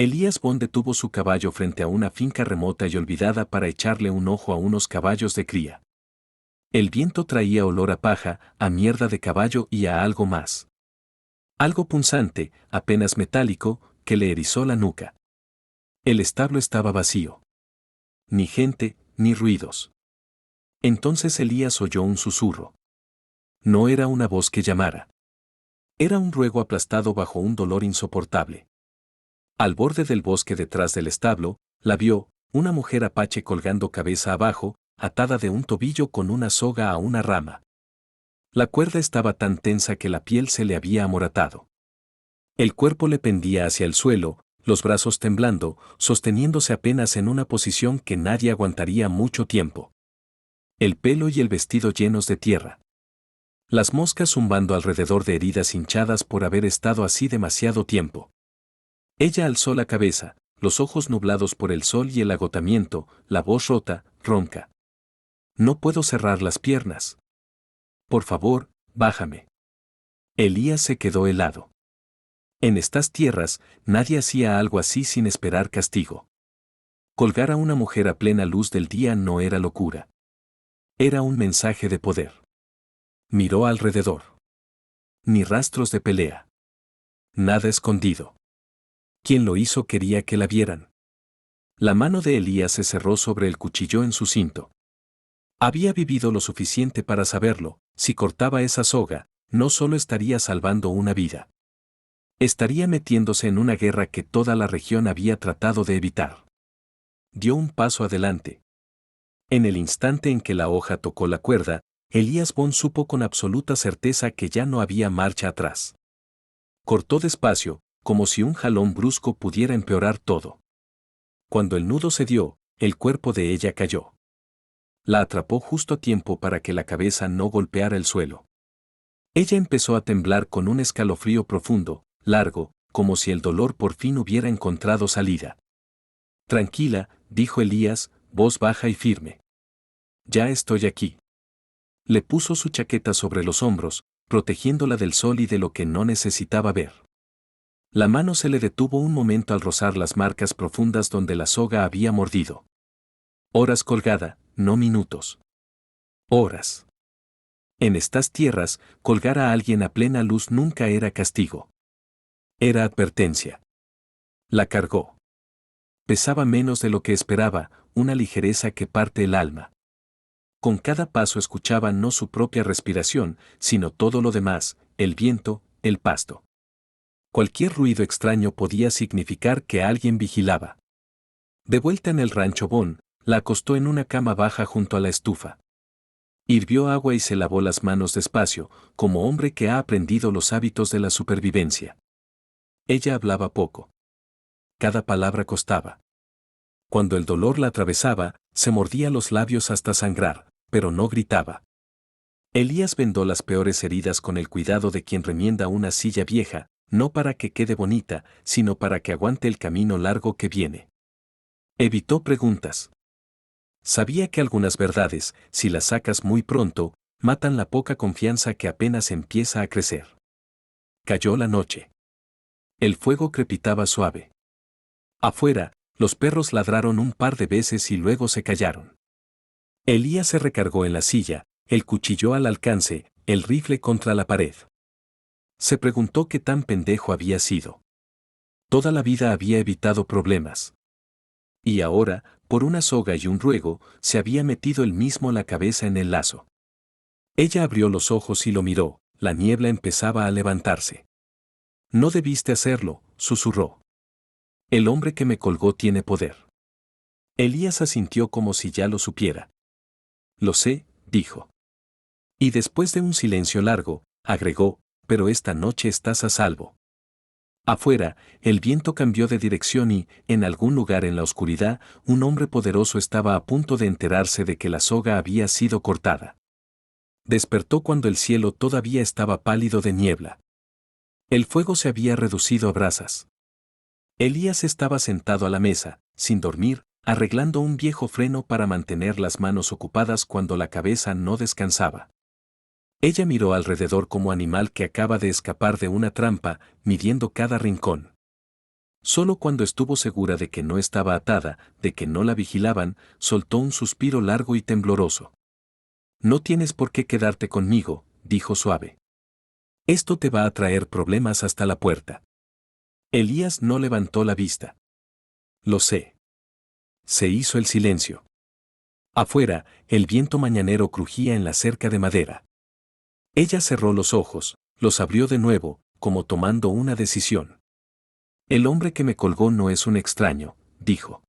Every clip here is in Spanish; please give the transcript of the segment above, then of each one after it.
Elías Bond detuvo su caballo frente a una finca remota y olvidada para echarle un ojo a unos caballos de cría. El viento traía olor a paja, a mierda de caballo y a algo más. Algo punzante, apenas metálico, que le erizó la nuca. El establo estaba vacío. Ni gente, ni ruidos. Entonces Elías oyó un susurro. No era una voz que llamara. Era un ruego aplastado bajo un dolor insoportable. Al borde del bosque detrás del establo, la vio, una mujer apache colgando cabeza abajo, atada de un tobillo con una soga a una rama. La cuerda estaba tan tensa que la piel se le había amoratado. El cuerpo le pendía hacia el suelo, los brazos temblando, sosteniéndose apenas en una posición que nadie aguantaría mucho tiempo. El pelo y el vestido llenos de tierra. Las moscas zumbando alrededor de heridas hinchadas por haber estado así demasiado tiempo. Ella alzó la cabeza, los ojos nublados por el sol y el agotamiento, la voz rota, ronca. No puedo cerrar las piernas. Por favor, bájame. Elías se quedó helado. En estas tierras, nadie hacía algo así sin esperar castigo. Colgar a una mujer a plena luz del día no era locura. Era un mensaje de poder. Miró alrededor. Ni rastros de pelea. Nada escondido. Quien lo hizo quería que la vieran. La mano de Elías se cerró sobre el cuchillo en su cinto. Había vivido lo suficiente para saberlo, si cortaba esa soga, no solo estaría salvando una vida. Estaría metiéndose en una guerra que toda la región había tratado de evitar. Dio un paso adelante. En el instante en que la hoja tocó la cuerda, Elías Bond supo con absoluta certeza que ya no había marcha atrás. Cortó despacio, como si un jalón brusco pudiera empeorar todo. Cuando el nudo se dio, el cuerpo de ella cayó. La atrapó justo a tiempo para que la cabeza no golpeara el suelo. Ella empezó a temblar con un escalofrío profundo, largo, como si el dolor por fin hubiera encontrado salida. Tranquila, dijo Elías, voz baja y firme. Ya estoy aquí. Le puso su chaqueta sobre los hombros, protegiéndola del sol y de lo que no necesitaba ver. La mano se le detuvo un momento al rozar las marcas profundas donde la soga había mordido. Horas colgada, no minutos. Horas. En estas tierras, colgar a alguien a plena luz nunca era castigo. Era advertencia. La cargó. Pesaba menos de lo que esperaba, una ligereza que parte el alma. Con cada paso escuchaba no su propia respiración, sino todo lo demás, el viento, el pasto. Cualquier ruido extraño podía significar que alguien vigilaba. De vuelta en el rancho Bond, la acostó en una cama baja junto a la estufa. Hirvió agua y se lavó las manos despacio, como hombre que ha aprendido los hábitos de la supervivencia. Ella hablaba poco. Cada palabra costaba. Cuando el dolor la atravesaba, se mordía los labios hasta sangrar, pero no gritaba. Elías vendó las peores heridas con el cuidado de quien remienda una silla vieja, no para que quede bonita, sino para que aguante el camino largo que viene. Evitó preguntas. Sabía que algunas verdades, si las sacas muy pronto, matan la poca confianza que apenas empieza a crecer. Cayó la noche. El fuego crepitaba suave. Afuera, los perros ladraron un par de veces y luego se callaron. Elías se recargó en la silla, el cuchillo al alcance, el rifle contra la pared. Se preguntó qué tan pendejo había sido. Toda la vida había evitado problemas. Y ahora, por una soga y un ruego, se había metido él mismo la cabeza en el lazo. Ella abrió los ojos y lo miró, la niebla empezaba a levantarse. No debiste hacerlo, susurró. El hombre que me colgó tiene poder. Elías asintió como si ya lo supiera. Lo sé, dijo. Y después de un silencio largo, agregó, pero esta noche estás a salvo. Afuera, el viento cambió de dirección y, en algún lugar en la oscuridad, un hombre poderoso estaba a punto de enterarse de que la soga había sido cortada. Despertó cuando el cielo todavía estaba pálido de niebla. El fuego se había reducido a brasas. Elías estaba sentado a la mesa, sin dormir, arreglando un viejo freno para mantener las manos ocupadas cuando la cabeza no descansaba. Ella miró alrededor como animal que acaba de escapar de una trampa, midiendo cada rincón. Solo cuando estuvo segura de que no estaba atada, de que no la vigilaban, soltó un suspiro largo y tembloroso. No tienes por qué quedarte conmigo, dijo suave. Esto te va a traer problemas hasta la puerta. Elías no levantó la vista. Lo sé. Se hizo el silencio. Afuera, el viento mañanero crujía en la cerca de madera. Ella cerró los ojos, los abrió de nuevo, como tomando una decisión. El hombre que me colgó no es un extraño, dijo.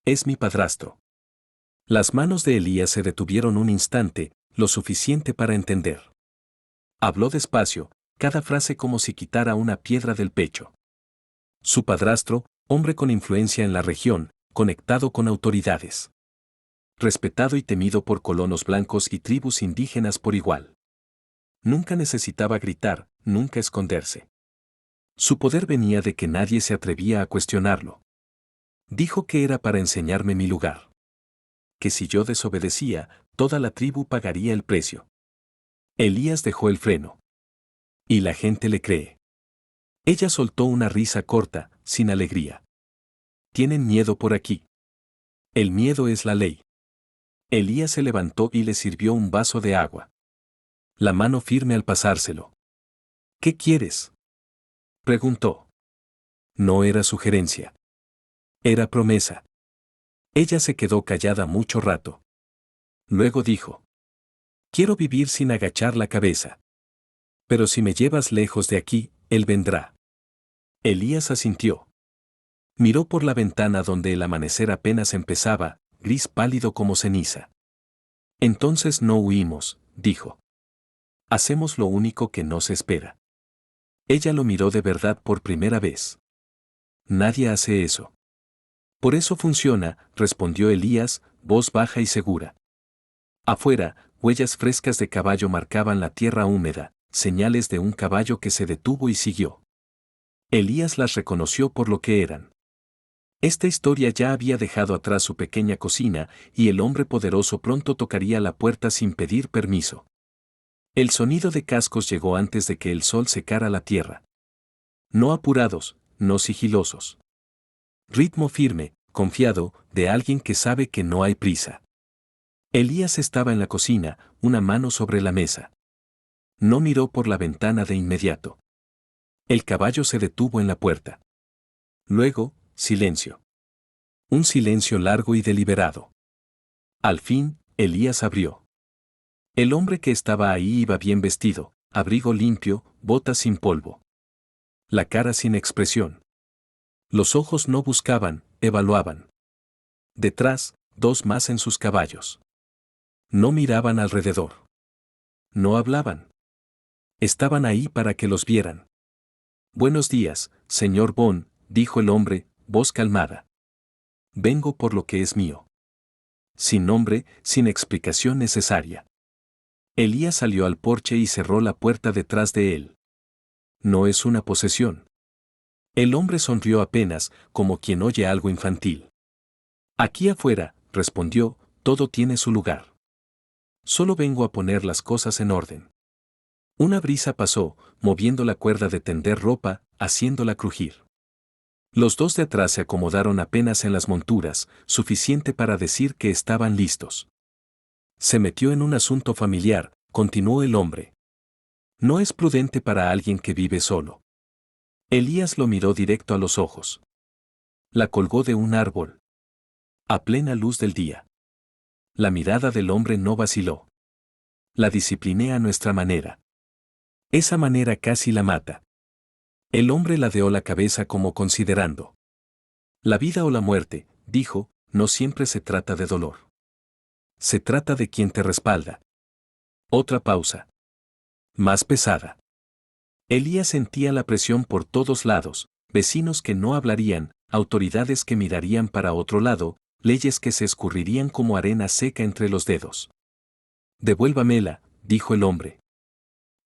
Es mi padrastro. Las manos de Elías se detuvieron un instante, lo suficiente para entender. Habló despacio, cada frase como si quitara una piedra del pecho. Su padrastro, hombre con influencia en la región, conectado con autoridades. Respetado y temido por colonos blancos y tribus indígenas por igual. Nunca necesitaba gritar, nunca esconderse. Su poder venía de que nadie se atrevía a cuestionarlo. Dijo que era para enseñarme mi lugar. Que si yo desobedecía, toda la tribu pagaría el precio. Elías dejó el freno. Y la gente le cree. Ella soltó una risa corta, sin alegría. Tienen miedo por aquí. El miedo es la ley. Elías se levantó y le sirvió un vaso de agua. La mano firme al pasárselo. ¿Qué quieres?, preguntó. No era sugerencia. Era promesa. Ella se quedó callada mucho rato. Luego dijo. Quiero vivir sin agachar la cabeza. Pero si me llevas lejos de aquí, él vendrá. Elías asintió. Miró por la ventana donde el amanecer apenas empezaba, gris pálido como ceniza. Entonces no huimos, dijo. Hacemos lo único que no se espera. Ella lo miró de verdad por primera vez. Nadie hace eso. Por eso funciona, respondió Elías, voz baja y segura. Afuera, huellas frescas de caballo marcaban la tierra húmeda, señales de un caballo que se detuvo y siguió. Elías las reconoció por lo que eran. Esta historia ya había dejado atrás su pequeña cocina, y el hombre poderoso pronto tocaría la puerta sin pedir permiso. El sonido de cascos llegó antes de que el sol secara la tierra. No apurados, no sigilosos. Ritmo firme, confiado, de alguien que sabe que no hay prisa. Elías estaba en la cocina, una mano sobre la mesa. No miró por la ventana de inmediato. El caballo se detuvo en la puerta. Luego, silencio. Un silencio largo y deliberado. Al fin, Elías abrió. El hombre que estaba ahí iba bien vestido, abrigo limpio, botas sin polvo. La cara sin expresión. Los ojos no buscaban, evaluaban. Detrás, dos más en sus caballos. No miraban alrededor. No hablaban. Estaban ahí para que los vieran. Buenos días, señor Bond, dijo el hombre, voz calmada. Vengo por lo que es mío. Sin nombre, sin explicación necesaria. Elías salió al porche y cerró la puerta detrás de él. No es una posesión. El hombre sonrió apenas, como quien oye algo infantil. Aquí afuera, respondió, todo tiene su lugar. Solo vengo a poner las cosas en orden. Una brisa pasó, moviendo la cuerda de tender ropa, haciéndola crujir. Los dos de atrás se acomodaron apenas en las monturas, suficiente para decir que estaban listos. Se metió en un asunto familiar, continuó el hombre. No es prudente para alguien que vive solo. Elías lo miró directo a los ojos. La colgó de un árbol. A plena luz del día. La mirada del hombre no vaciló. La discipliné a nuestra manera. Esa manera casi la mata. El hombre ladeó la cabeza como considerando. La vida o la muerte, dijo, no siempre se trata de dolor. Se trata de quien te respalda. Otra pausa. Más pesada. Elías sentía la presión por todos lados, vecinos que no hablarían, autoridades que mirarían para otro lado, leyes que se escurrirían como arena seca entre los dedos. Devuélvamela, dijo el hombre.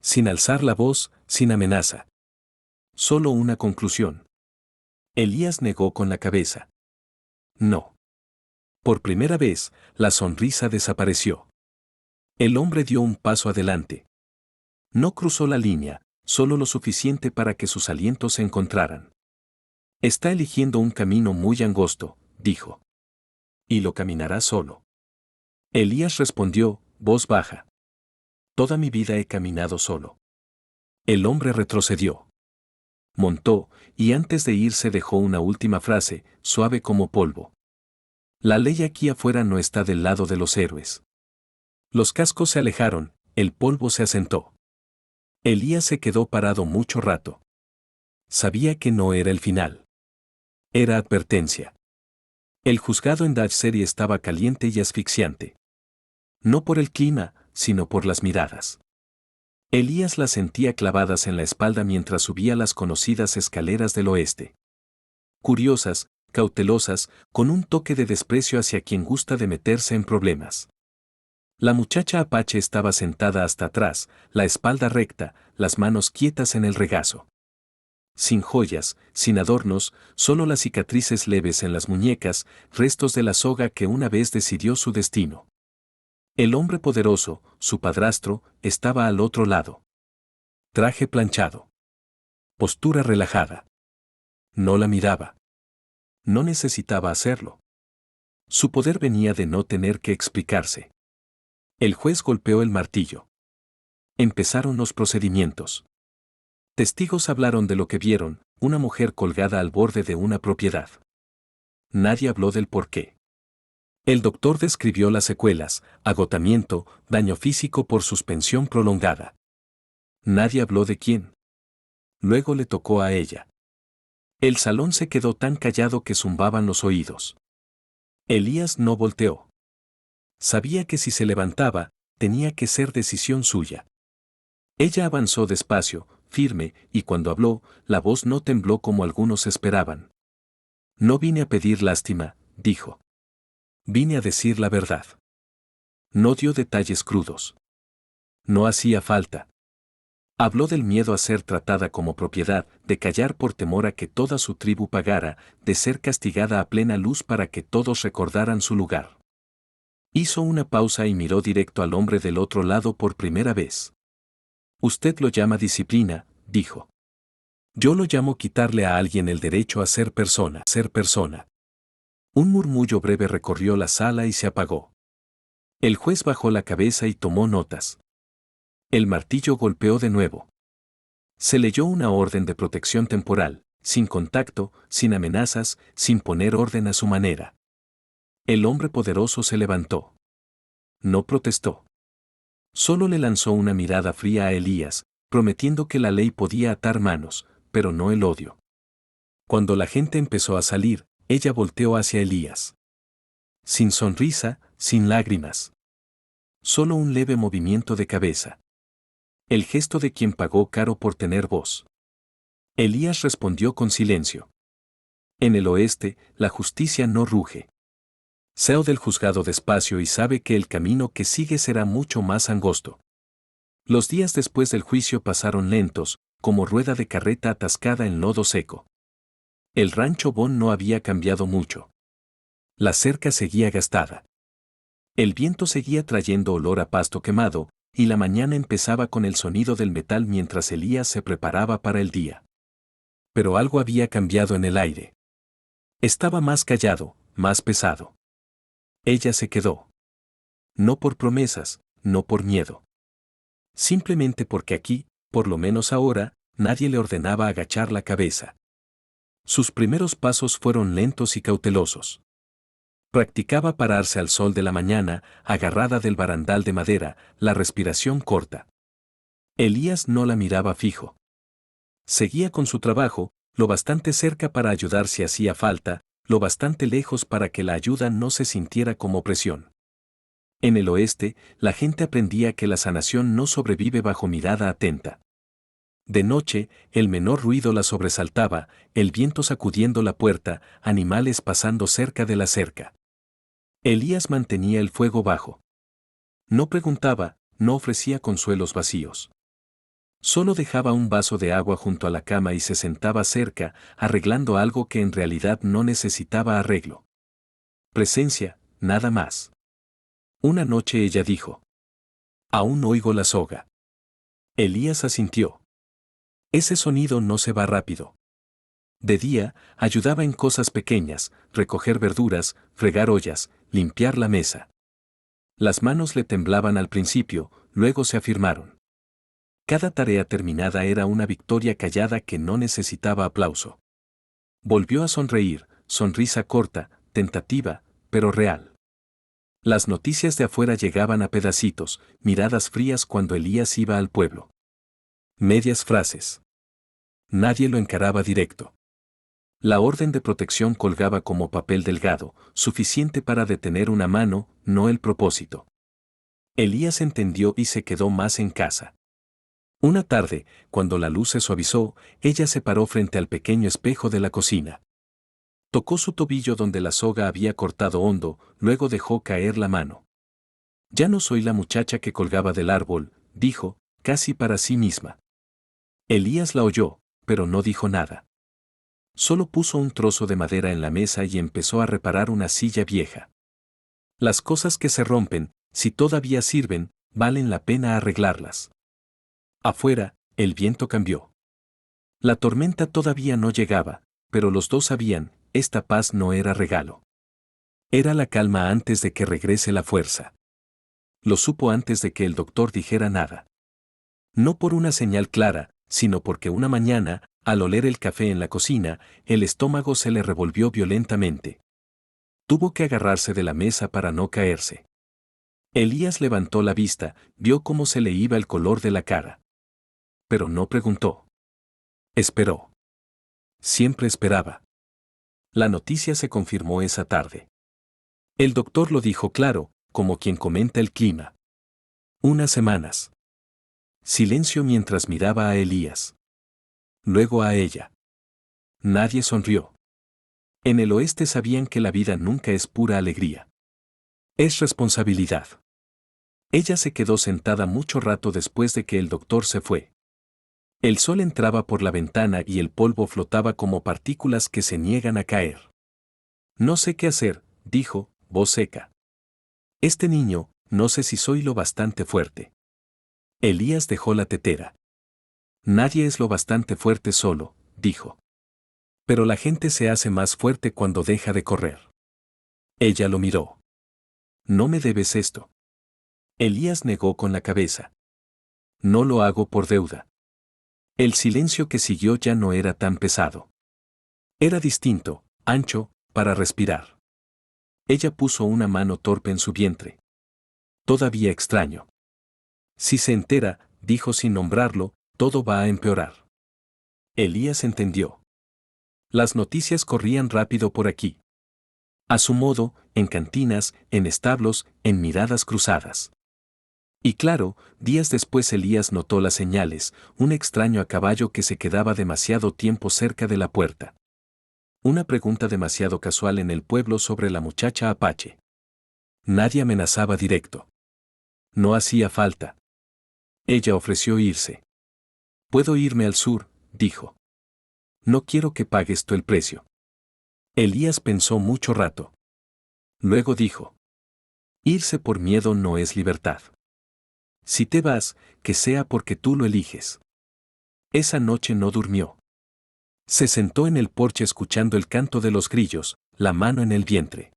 Sin alzar la voz, sin amenaza. Solo una conclusión. Elías negó con la cabeza. No. Por primera vez, la sonrisa desapareció. El hombre dio un paso adelante. No cruzó la línea, solo lo suficiente para que sus alientos se encontraran. Está eligiendo un camino muy angosto, dijo. Y lo caminará solo. Elías respondió, voz baja. Toda mi vida he caminado solo. El hombre retrocedió. Montó, y antes de irse dejó una última frase, suave como polvo. La ley aquí afuera no está del lado de los héroes. Los cascos se alejaron, el polvo se asentó. Elías se quedó parado mucho rato. Sabía que no era el final. Era advertencia. El juzgado en Dodge City estaba caliente y asfixiante. No por el clima, sino por las miradas. Elías las sentía clavadas en la espalda mientras subía las conocidas escaleras del oeste. Curiosas, cautelosas, con un toque de desprecio hacia quien gusta de meterse en problemas. La muchacha apache estaba sentada hasta atrás, la espalda recta, las manos quietas en el regazo. Sin joyas, sin adornos, solo las cicatrices leves en las muñecas, restos de la soga que una vez decidió su destino. El hombre poderoso, su padrastro, estaba al otro lado. Traje planchado. Postura relajada. No la miraba. No necesitaba hacerlo. Su poder venía de no tener que explicarse. El juez golpeó el martillo. Empezaron los procedimientos. Testigos hablaron de lo que vieron, una mujer colgada al borde de una propiedad. Nadie habló del porqué. El doctor describió las secuelas, agotamiento, daño físico por suspensión prolongada. Nadie habló de quién. Luego le tocó a ella. El salón se quedó tan callado que zumbaban los oídos. Elías no volteó. Sabía que si se levantaba, tenía que ser decisión suya. Ella avanzó despacio, firme, y cuando habló, la voz no tembló como algunos esperaban. No vine a pedir lástima, dijo. Vine a decir la verdad. No dio detalles crudos. No hacía falta. Habló del miedo a ser tratada como propiedad, de callar por temor a que toda su tribu pagara, de ser castigada a plena luz para que todos recordaran su lugar. Hizo una pausa y miró directo al hombre del otro lado por primera vez. Usted lo llama disciplina, dijo. Yo lo llamo quitarle a alguien el derecho a ser persona, ser persona. Un murmullo breve recorrió la sala y se apagó. El juez bajó la cabeza y tomó notas. El martillo golpeó de nuevo. Se leyó una orden de protección temporal, sin contacto, sin amenazas, sin poner orden a su manera. El hombre poderoso se levantó. No protestó. Solo le lanzó una mirada fría a Elías, prometiendo que la ley podía atar manos, pero no el odio. Cuando la gente empezó a salir, ella volteó hacia Elías. Sin sonrisa, sin lágrimas. Solo un leve movimiento de cabeza. El gesto de quien pagó caro por tener voz. Elías respondió con silencio. En el oeste, la justicia no ruge. Seo del juzgado despacio y sabe que el camino que sigue será mucho más angosto. Los días después del juicio pasaron lentos, como rueda de carreta atascada en lodo seco. El rancho Bon no había cambiado mucho. La cerca seguía gastada. El viento seguía trayendo olor a pasto quemado, y la mañana empezaba con el sonido del metal mientras Elías se preparaba para el día. Pero algo había cambiado en el aire. Estaba más callado, más pesado. Ella se quedó. No por promesas, no por miedo. Simplemente porque aquí, por lo menos ahora, nadie le ordenaba agachar la cabeza. Sus primeros pasos fueron lentos y cautelosos. Practicaba pararse al sol de la mañana, agarrada del barandal de madera, la respiración corta. Elías no la miraba fijo. Seguía con su trabajo, lo bastante cerca para ayudar si hacía falta, lo bastante lejos para que la ayuda no se sintiera como presión. En el oeste, la gente aprendía que la sanación no sobrevive bajo mirada atenta. De noche, el menor ruido la sobresaltaba, el viento sacudiendo la puerta, animales pasando cerca de la cerca. Elías mantenía el fuego bajo. No preguntaba, no ofrecía consuelos vacíos. Solo dejaba un vaso de agua junto a la cama y se sentaba cerca, arreglando algo que en realidad no necesitaba arreglo. Presencia, nada más. Una noche ella dijo: aún oigo la soga. Elías asintió. Ese sonido no se va rápido. De día, ayudaba en cosas pequeñas, recoger verduras, fregar ollas, limpiar la mesa. Las manos le temblaban al principio, luego se afirmaron. Cada tarea terminada era una victoria callada que no necesitaba aplauso. Volvió a sonreír, sonrisa corta, tentativa, pero real. Las noticias de afuera llegaban a pedacitos, miradas frías cuando Elías iba al pueblo. Medias frases. Nadie lo encaraba directo. La orden de protección colgaba como papel delgado, suficiente para detener una mano, no el propósito. Elías entendió y se quedó más en casa. Una tarde, cuando la luz se suavizó, ella se paró frente al pequeño espejo de la cocina. Tocó su tobillo donde la soga había cortado hondo, luego dejó caer la mano. Ya no soy la muchacha que colgaba del árbol, dijo, casi para sí misma. Elías la oyó, pero no dijo nada. Solo puso un trozo de madera en la mesa y empezó a reparar una silla vieja. Las cosas que se rompen, si todavía sirven, valen la pena arreglarlas. Afuera, el viento cambió. La tormenta todavía no llegaba, pero los dos sabían, esta paz no era regalo. Era la calma antes de que regrese la fuerza. Lo supo antes de que el doctor dijera nada. No por una señal clara, sino porque una mañana, al oler el café en la cocina, el estómago se le revolvió violentamente. Tuvo que agarrarse de la mesa para no caerse. Elías levantó la vista, vio cómo se le iba el color de la cara. Pero no preguntó. Esperó. Siempre esperaba. La noticia se confirmó esa tarde. El doctor lo dijo claro, como quien comenta el clima. Unas semanas. Silencio mientras miraba a Elías. Luego a ella. Nadie sonrió. En el oeste sabían que la vida nunca es pura alegría. Es responsabilidad. Ella se quedó sentada mucho rato después de que el doctor se fue. El sol entraba por la ventana y el polvo flotaba como partículas que se niegan a caer. No sé qué hacer, dijo, voz seca. Este niño, no sé si soy lo bastante fuerte. Elías dejó la tetera. Nadie es lo bastante fuerte solo, dijo. Pero la gente se hace más fuerte cuando deja de correr. Ella lo miró. No me debes esto. Elías negó con la cabeza. No lo hago por deuda. El silencio que siguió ya no era tan pesado. Era distinto, ancho, para respirar. Ella puso una mano torpe en su vientre. Todavía extraño. Si se entera, dijo sin nombrarlo, todo va a empeorar. Elías entendió. Las noticias corrían rápido por aquí. A su modo, en cantinas, en establos, en miradas cruzadas. Y claro, días después Elías notó las señales, un extraño a caballo que se quedaba demasiado tiempo cerca de la puerta. Una pregunta demasiado casual en el pueblo sobre la muchacha apache. Nadie amenazaba directo. No hacía falta. Ella ofreció irse. Puedo irme al sur, dijo. No quiero que pagues tú el precio. Elías pensó mucho rato. Luego dijo. Irse por miedo no es libertad. Si te vas, que sea porque tú lo eliges. Esa noche no durmió. Se sentó en el porche escuchando el canto de los grillos, la mano en el vientre.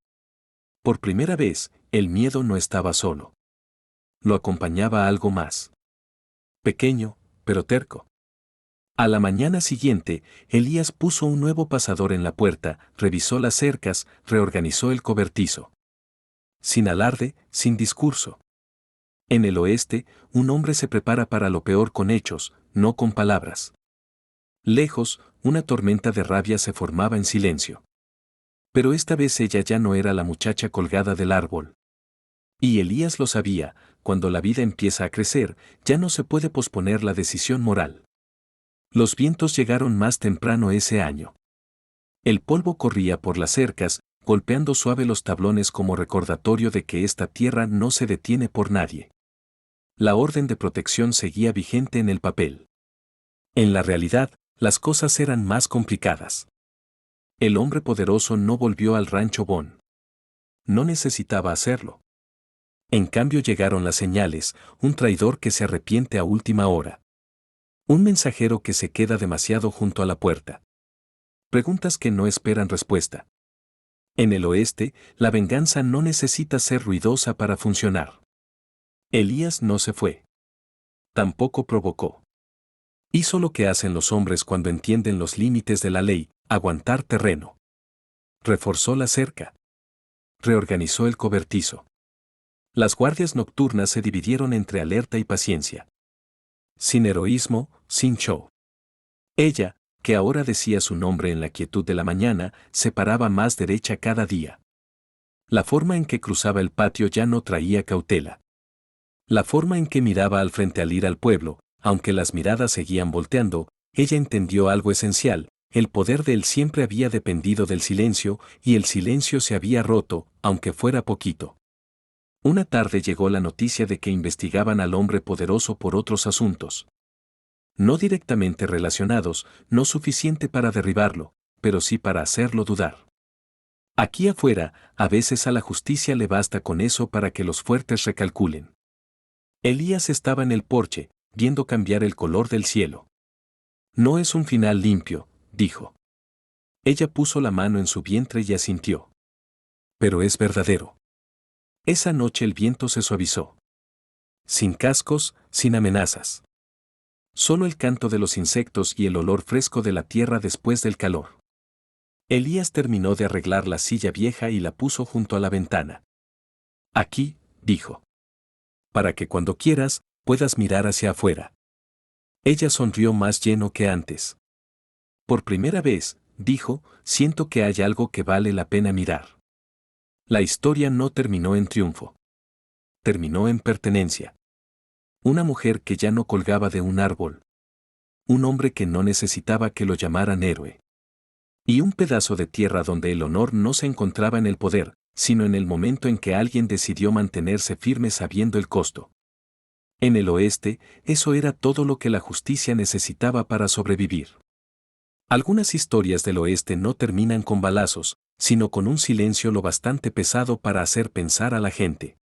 Por primera vez, el miedo no estaba solo. Lo acompañaba algo más. Pequeño, pero terco. A la mañana siguiente, Elías puso un nuevo pasador en la puerta, revisó las cercas, reorganizó el cobertizo. Sin alarde, sin discurso. En el oeste, un hombre se prepara para lo peor con hechos, no con palabras. Lejos, una tormenta de rabia se formaba en silencio. Pero esta vez ella ya no era la muchacha colgada del árbol. Y Elías lo sabía, cuando la vida empieza a crecer, ya no se puede posponer la decisión moral. Los vientos llegaron más temprano ese año. El polvo corría por las cercas, golpeando suave los tablones como recordatorio de que esta tierra no se detiene por nadie. La orden de protección seguía vigente en el papel. En la realidad, las cosas eran más complicadas. El hombre poderoso no volvió al rancho Bon. No necesitaba hacerlo. En cambio llegaron las señales, un traidor que se arrepiente a última hora. Un mensajero que se queda demasiado junto a la puerta. Preguntas que no esperan respuesta. En el oeste, la venganza no necesita ser ruidosa para funcionar. Elías no se fue. Tampoco provocó. Hizo lo que hacen los hombres cuando entienden los límites de la ley, aguantar terreno. Reforzó la cerca. Reorganizó el cobertizo. Las guardias nocturnas se dividieron entre alerta y paciencia. Sin heroísmo, sin show. Ella, que ahora decía su nombre en la quietud de la mañana, se paraba más derecha cada día. La forma en que cruzaba el patio ya no traía cautela. La forma en que miraba al frente al ir al pueblo, aunque las miradas seguían volteando, ella entendió algo esencial: el poder de él siempre había dependido del silencio, y el silencio se había roto, aunque fuera poquito. Una tarde llegó la noticia de que investigaban al hombre poderoso por otros asuntos. No directamente relacionados, no suficiente para derribarlo, pero sí para hacerlo dudar. Aquí afuera, a veces a la justicia le basta con eso para que los fuertes recalculen. Elías estaba en el porche, viendo cambiar el color del cielo. No es un final limpio, dijo. Ella puso la mano en su vientre y asintió. Pero es verdadero. Esa noche el viento se suavizó. Sin cascos, sin amenazas. Solo el canto de los insectos y el olor fresco de la tierra después del calor. Elías terminó de arreglar la silla vieja y la puso junto a la ventana. Aquí, dijo. Para que cuando quieras, puedas mirar hacia afuera. Ella sonrió más lleno que antes. Por primera vez, dijo, siento que hay algo que vale la pena mirar. La historia no terminó en triunfo. Terminó en pertenencia. Una mujer que ya no colgaba de un árbol. Un hombre que no necesitaba que lo llamaran héroe. Y un pedazo de tierra donde el honor no se encontraba en el poder, sino en el momento en que alguien decidió mantenerse firme sabiendo el costo. En el oeste, eso era todo lo que la justicia necesitaba para sobrevivir. Algunas historias del oeste no terminan con balazos, sino con un silencio lo bastante pesado para hacer pensar a la gente.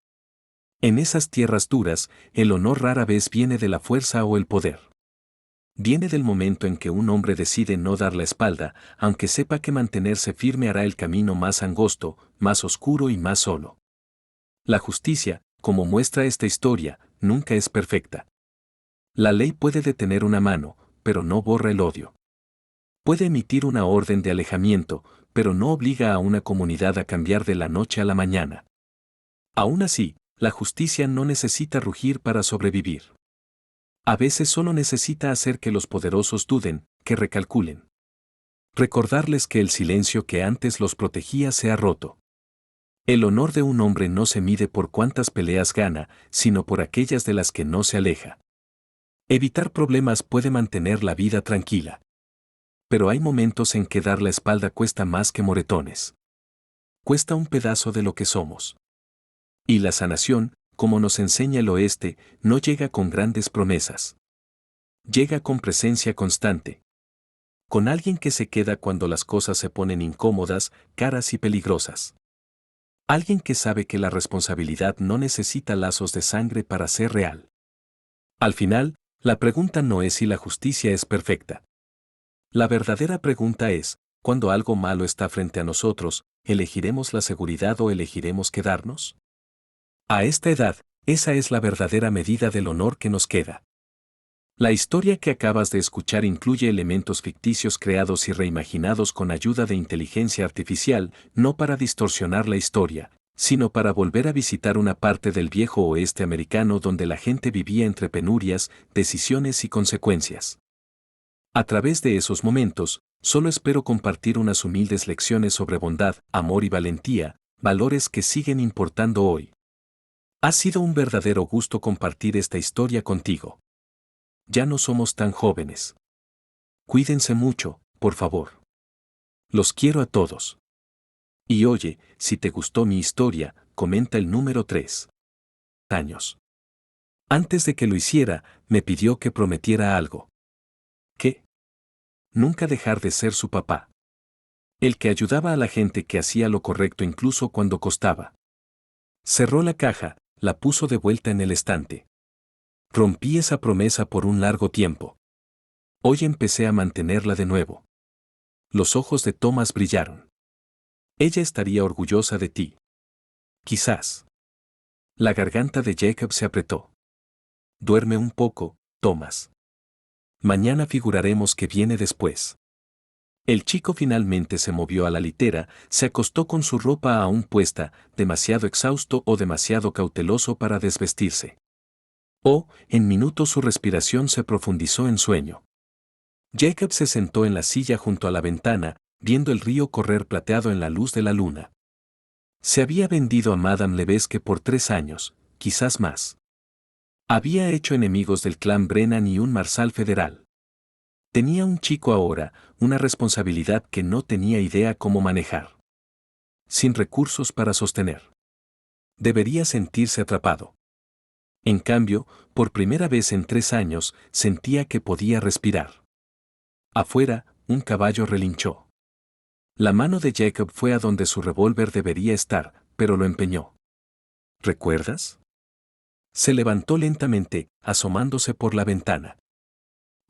En esas tierras duras, el honor rara vez viene de la fuerza o el poder. Viene del momento en que un hombre decide no dar la espalda, aunque sepa que mantenerse firme hará el camino más angosto, más oscuro y más solo. La justicia, como muestra esta historia, nunca es perfecta. La ley puede detener una mano, pero no borra el odio. Puede emitir una orden de alejamiento, pero no obliga a una comunidad a cambiar de la noche a la mañana. Aún así, la justicia no necesita rugir para sobrevivir. A veces solo necesita hacer que los poderosos duden, que recalculen. Recordarles que el silencio que antes los protegía se ha roto. El honor de un hombre no se mide por cuántas peleas gana, sino por aquellas de las que no se aleja. Evitar problemas puede mantener la vida tranquila. Pero hay momentos en que dar la espalda cuesta más que moretones. Cuesta un pedazo de lo que somos. Y la sanación, como nos enseña el oeste, no llega con grandes promesas. Llega con presencia constante. Con alguien que se queda cuando las cosas se ponen incómodas, caras y peligrosas. Alguien que sabe que la responsabilidad no necesita lazos de sangre para ser real. Al final, la pregunta no es si la justicia es perfecta. La verdadera pregunta es, cuando algo malo está frente a nosotros, ¿elegiremos la seguridad o elegiremos quedarnos? A esta edad, esa es la verdadera medida del honor que nos queda. La historia que acabas de escuchar incluye elementos ficticios creados y reimaginados con ayuda de inteligencia artificial, no para distorsionar la historia, sino para volver a visitar una parte del viejo oeste americano donde la gente vivía entre penurias, decisiones y consecuencias. A través de esos momentos, solo espero compartir unas humildes lecciones sobre bondad, amor y valentía, valores que siguen importando hoy. Ha sido un verdadero gusto compartir esta historia contigo. Ya no somos tan jóvenes. Cuídense mucho, por favor. Los quiero a todos. Y oye, si te gustó mi historia, comenta el número 3 años. Antes de que lo hiciera, me pidió que prometiera algo. ¿Qué? Nunca dejar de ser su papá. El que ayudaba a la gente que hacía lo correcto incluso cuando costaba. Cerró la caja, la puso de vuelta en el estante. Rompí esa promesa por un largo tiempo. Hoy empecé a mantenerla de nuevo. Los ojos de Thomas brillaron. Ella estaría orgullosa de ti. Quizás. La garganta de Jacob se apretó. Duerme un poco, Thomas. Mañana figuraremos qué viene después. El chico finalmente se movió a la litera, se acostó con su ropa aún puesta, demasiado exhausto o demasiado cauteloso para desvestirse. En minutos su respiración se profundizó en sueño. Jacob se sentó en la silla junto a la ventana, viendo el río correr plateado en la luz de la luna. Se había vendido a Madame Levesque por 3 años, quizás más. Había hecho enemigos del clan Brennan y un marsal federal. Tenía un chico ahora, una responsabilidad que no tenía idea cómo manejar. Sin recursos para sostener. Debería sentirse atrapado. En cambio, por primera vez en 3 años, sentía que podía respirar. Afuera, un caballo relinchó. La mano de Jacob fue a donde su revólver debería estar, pero lo empeñó. ¿Recuerdas? Se levantó lentamente, asomándose por la ventana.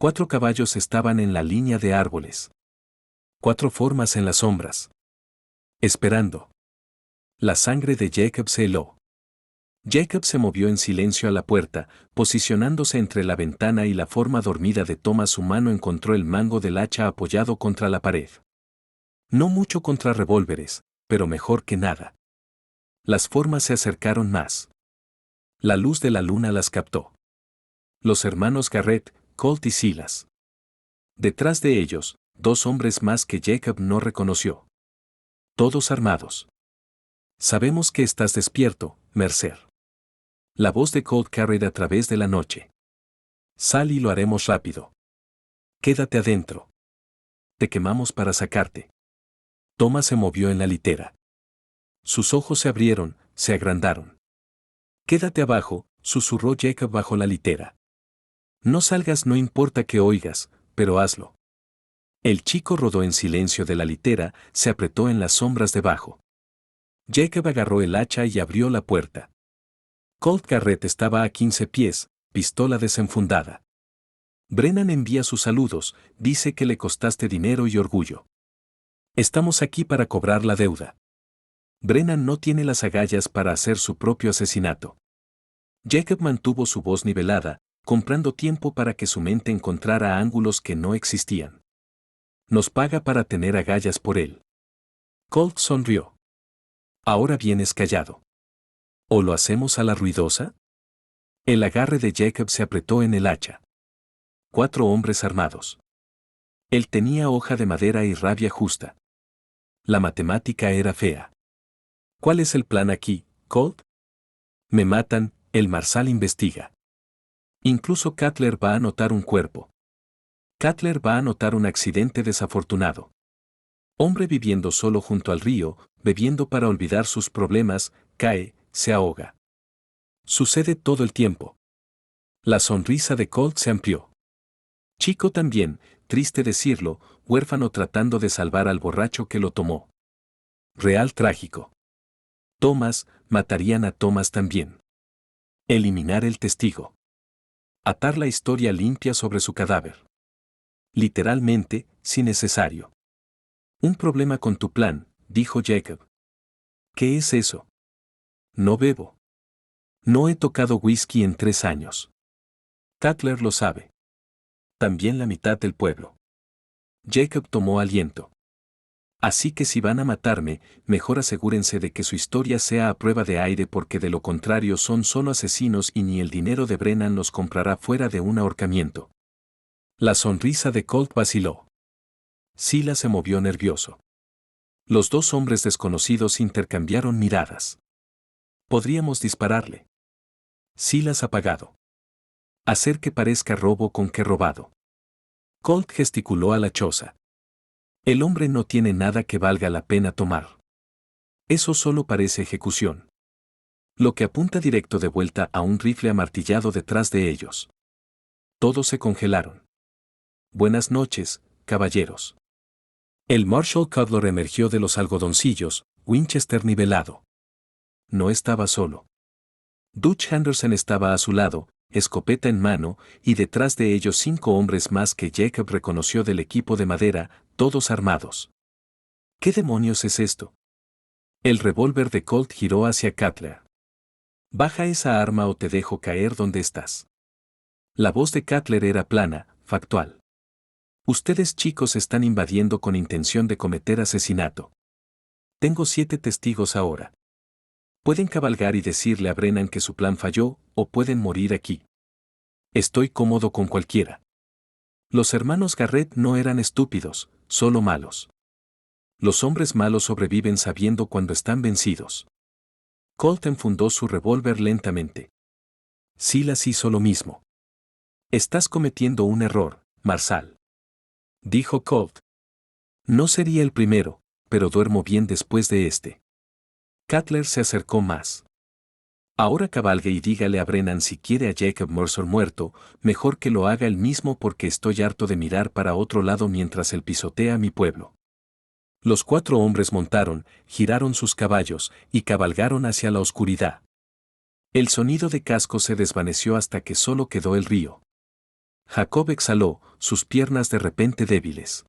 4 caballos estaban en la línea de árboles. 4 formas en las sombras. Esperando. La sangre de Jacob se heló. Jacob se movió en silencio a la puerta, posicionándose entre la ventana y la forma dormida de Thomas. Su mano encontró el mango del hacha apoyado contra la pared. No mucho contra revólveres, pero mejor que nada. Las formas se acercaron más. La luz de la luna las captó. Los hermanos Garrett, Colt y Silas. Detrás de ellos, 2 hombres más que Jacob no reconoció. Todos armados. Sabemos que estás despierto, Mercer. La voz de Colt carried a través de la noche. Sal y lo haremos rápido. Quédate adentro. Te quemamos para sacarte. Thomas se movió en la litera. Sus ojos se abrieron, se agrandaron. Quédate abajo, susurró Jacob bajo la litera. No salgas, no importa que oigas, pero hazlo. El chico rodó en silencio de la litera, se apretó en las sombras debajo. Jacob agarró el hacha y abrió la puerta. Colt Garrett estaba a 15 pies, pistola desenfundada. Brennan envía sus saludos, dice que le costaste dinero y orgullo. Estamos aquí para cobrar la deuda. Brennan no tiene las agallas para hacer su propio asesinato. Jacob mantuvo su voz nivelada, comprando tiempo para que su mente encontrara ángulos que no existían. Nos paga para tener agallas por él. Colt sonrió. Ahora vienes callado. ¿O lo hacemos a la ruidosa? El agarre de Jacob se apretó en el hacha. 4 hombres armados. Él tenía hoja de madera y rabia justa. La matemática era fea. ¿Cuál es el plan aquí, Colt? Me matan, el marsal investiga. Incluso Cutler va a notar un cuerpo. Cutler va a notar un accidente desafortunado. Hombre viviendo solo junto al río, bebiendo para olvidar sus problemas, cae, se ahoga. Sucede todo el tiempo. La sonrisa de Colt se amplió. Chico también, triste decirlo, huérfano tratando de salvar al borracho que lo tomó. Real trágico. Thomas, matarían a Thomas también. Eliminar el testigo. Atar la historia limpia sobre su cadáver. Literalmente, si necesario. Un problema con tu plan, dijo Jacob. ¿Qué es eso? No bebo. No he tocado whisky en 3 años. Cutler lo sabe. También la mitad del pueblo. Jacob tomó aliento. Así que si van a matarme, mejor asegúrense de que su historia sea a prueba de aire, porque de lo contrario son solo asesinos y ni el dinero de Brennan los comprará fuera de un ahorcamiento. La sonrisa de Colt vaciló. Silas se movió nervioso. Los 2 hombres desconocidos intercambiaron miradas. Podríamos dispararle. Silas apagado. Hacer que parezca robo con que robado. Colt gesticuló a la choza. El hombre no tiene nada que valga la pena tomar. Eso solo parece ejecución. Lo que apunta directo de vuelta a un rifle amartillado detrás de ellos. Todos se congelaron. Buenas noches, caballeros. El Marshal Cutler emergió de los algodoncillos, Winchester nivelado. No estaba solo. Dutch Henderson estaba a su lado, escopeta en mano, y detrás de ellos 5 hombres más que Jacob reconoció del equipo de madera, todos armados. ¿Qué demonios es esto? El revólver de Colt giró hacia Cutler. Baja esa arma o te dejo caer donde estás. La voz de Cutler era plana, factual. Ustedes chicos están invadiendo con intención de cometer asesinato. Tengo 7 testigos ahora. Pueden cabalgar y decirle a Brennan que su plan falló, o pueden morir aquí. Estoy cómodo con cualquiera. Los hermanos Garrett no eran estúpidos, solo malos. Los hombres malos sobreviven sabiendo cuando están vencidos. Colt enfundó su revólver lentamente. Silas hizo lo mismo. Estás cometiendo un error, Marsal. Dijo Colt. No sería el primero, pero duermo bien después de este. Cutler se acercó más. Ahora cabalgue y dígale a Brennan si quiere a Jacob Mercer muerto, mejor que lo haga él mismo porque estoy harto de mirar para otro lado mientras él pisotea a mi pueblo. Los 4 hombres montaron, giraron sus caballos y cabalgaron hacia la oscuridad. El sonido de casco se desvaneció hasta que solo quedó el río. Jacob exhaló, sus piernas de repente débiles.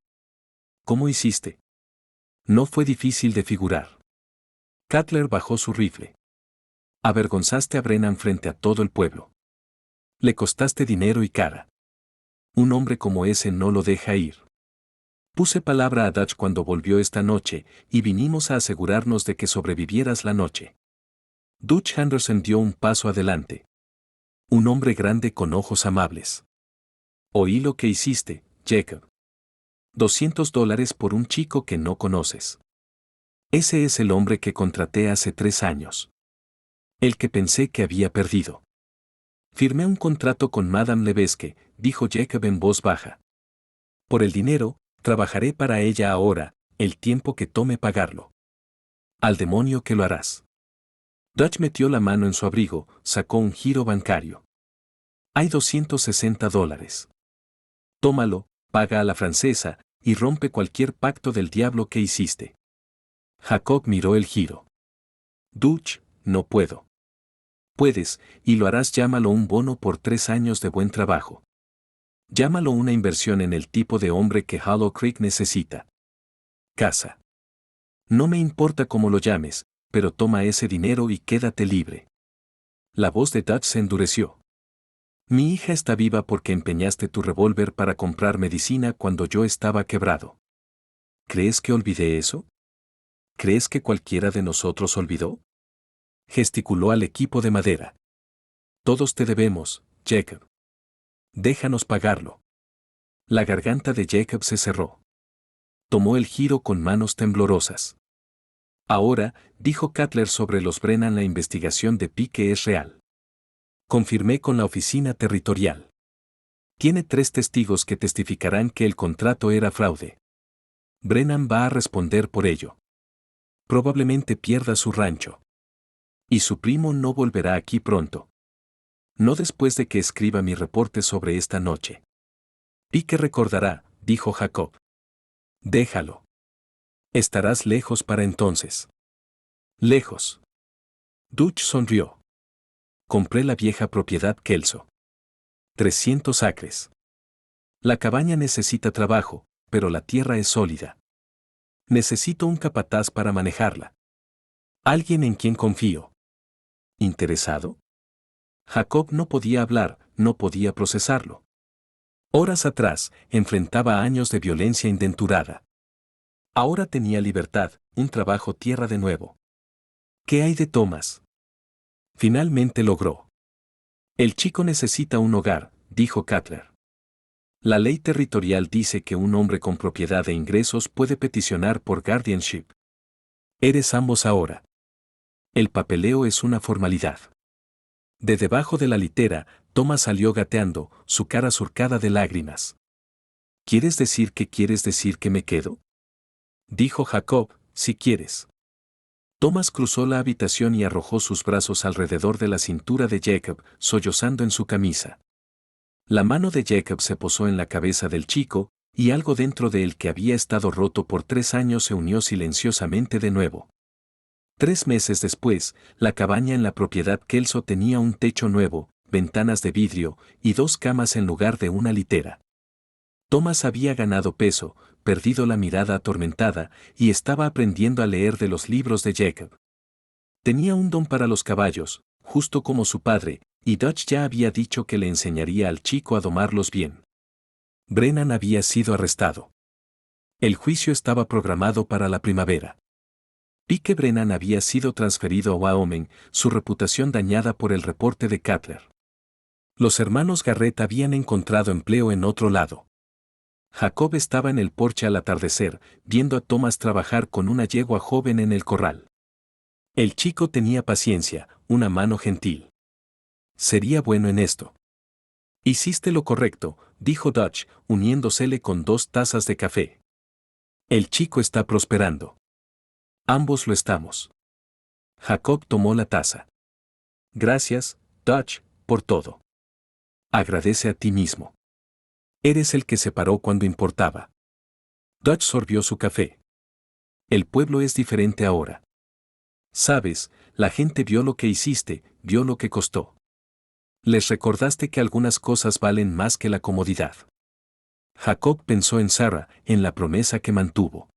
¿Cómo hiciste? No fue difícil de figurar. Cutler bajó su rifle. Avergonzaste a Brennan frente a todo el pueblo. Le costaste dinero y cara. Un hombre como ese no lo deja ir. Puse palabra a Dutch cuando volvió esta noche, y vinimos a asegurarnos de que sobrevivieras la noche. Dutch Henderson dio un paso adelante. Un hombre grande con ojos amables. Oí lo que hiciste, Jacob. $200 por un chico que no conoces. Ese es el hombre que contraté hace 3 años. El que pensé que había perdido. Firmé un contrato con Madame Levesque, dijo Jacob en voz baja. Por el dinero, trabajaré para ella ahora, el tiempo que tome pagarlo. Al demonio que lo harás. Dutch metió la mano en su abrigo, sacó un giro bancario. Hay $260. Tómalo, paga a la francesa, y rompe cualquier pacto del diablo que hiciste. Jacob miró el giro. Dutch, no puedo. Puedes, y lo harás. Llámalo un bono por 3 años de buen trabajo. Llámalo una inversión en el tipo de hombre que Hollow Creek necesita. Casa. No me importa cómo lo llames, pero toma ese dinero y quédate libre. La voz de Dutch se endureció. Mi hija está viva porque empeñaste tu revólver para comprar medicina cuando yo estaba quebrado. ¿Crees que olvidé eso? ¿Crees que cualquiera de nosotros olvidó? Gesticuló al equipo de madera. Todos te debemos, Jacob. Déjanos pagarlo. La garganta de Jacob se cerró. Tomó el giro con manos temblorosas. Ahora, dijo Cutler sobre los Brennan, la investigación de Pique es real. Confirmé con la oficina territorial. Tiene 3 testigos que testificarán que el contrato era fraude. Brennan va a responder por ello. Probablemente pierda su rancho. Y su primo no volverá aquí pronto. No después de que escriba mi reporte sobre esta noche. Pique recordará, dijo Jacob. Déjalo. Estarás lejos para entonces. Lejos. Dutch sonrió. Compré la vieja propiedad Kelso. 300 acres. La cabaña necesita trabajo, pero la tierra es sólida. Necesito un capataz para manejarla. Alguien en quien confío. ¿Interesado? Jacob no podía hablar, no podía procesarlo. Horas atrás, enfrentaba años de violencia indenturada. Ahora tenía libertad, un trabajo, tierra de nuevo. ¿Qué hay de Thomas? Finalmente logró. El chico necesita un hogar, dijo Cutler. La ley territorial dice que un hombre con propiedad e ingresos puede peticionar por guardianship. Eres ambos ahora. El papeleo es una formalidad. De debajo de la litera, Thomas salió gateando, su cara surcada de lágrimas. ¿Quieres decir que me quedo? Dijo Jacob, si quieres. Thomas cruzó la habitación y arrojó sus brazos alrededor de la cintura de Jacob, sollozando en su camisa. La mano de Jacob se posó en la cabeza del chico, y algo dentro de él que había estado roto por 3 años se unió silenciosamente de nuevo. 3 meses después, la cabaña en la propiedad Kelso tenía un techo nuevo, ventanas de vidrio y 2 camas en lugar de una litera. Thomas había ganado peso, perdido la mirada atormentada y estaba aprendiendo a leer de los libros de Jacob. Tenía un don para los caballos, justo como su padre, y Dutch ya había dicho que le enseñaría al chico a domarlos bien. Brennan había sido arrestado. El juicio estaba programado para la primavera. Pike Brennan había sido transferido a Wyoming, su reputación dañada por el reporte de Cutler. Los hermanos Garrett habían encontrado empleo en otro lado. Jacob estaba en el porche al atardecer, viendo a Thomas trabajar con una yegua joven en el corral. El chico tenía paciencia, una mano gentil. Sería bueno en esto. Hiciste lo correcto, dijo Dutch, uniéndosele con 2 tazas de café. El chico está prosperando. Ambos lo estamos. Jacob tomó la taza. Gracias, Dutch, por todo. Agradece a ti mismo. Eres el que se paró cuando importaba. Dutch sorbió su café. El pueblo es diferente ahora. Sabes, la gente vio lo que hiciste, vio lo que costó. Les recordaste que algunas cosas valen más que la comodidad. Jacob pensó en Sarah, en la promesa que mantuvo.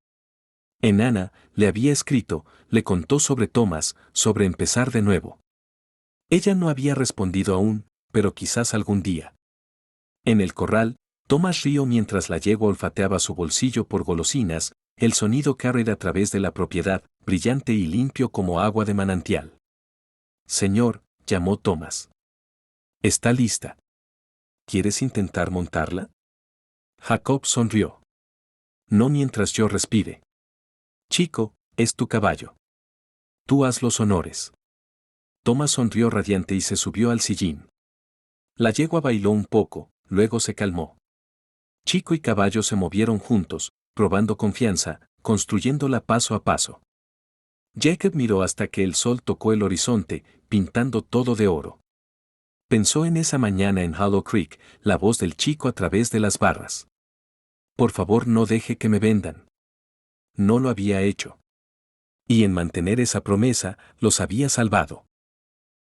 En Ana, le había escrito, le contó sobre Thomas, sobre empezar de nuevo. Ella no había respondido aún, pero quizás algún día. En el corral, Thomas rió mientras la yegua olfateaba su bolsillo por golosinas, el sonido carried a través de la propiedad, brillante y limpio como agua de manantial. Señor, llamó Thomas. ¿Está lista? ¿Quieres intentar montarla? Jacob sonrió. No mientras yo respire. Chico, es tu caballo. Tú haz los honores. Thomas sonrió radiante y se subió al sillín. La yegua bailó un poco, luego se calmó. Chico y caballo se movieron juntos, probando confianza, construyéndola paso a paso. Jacob miró hasta que el sol tocó el horizonte, pintando todo de oro. Pensó en esa mañana en Hollow Creek, la voz del chico a través de las barras. Por favor, no deje que me vendan. No lo había hecho. Y en mantener esa promesa, los había salvado.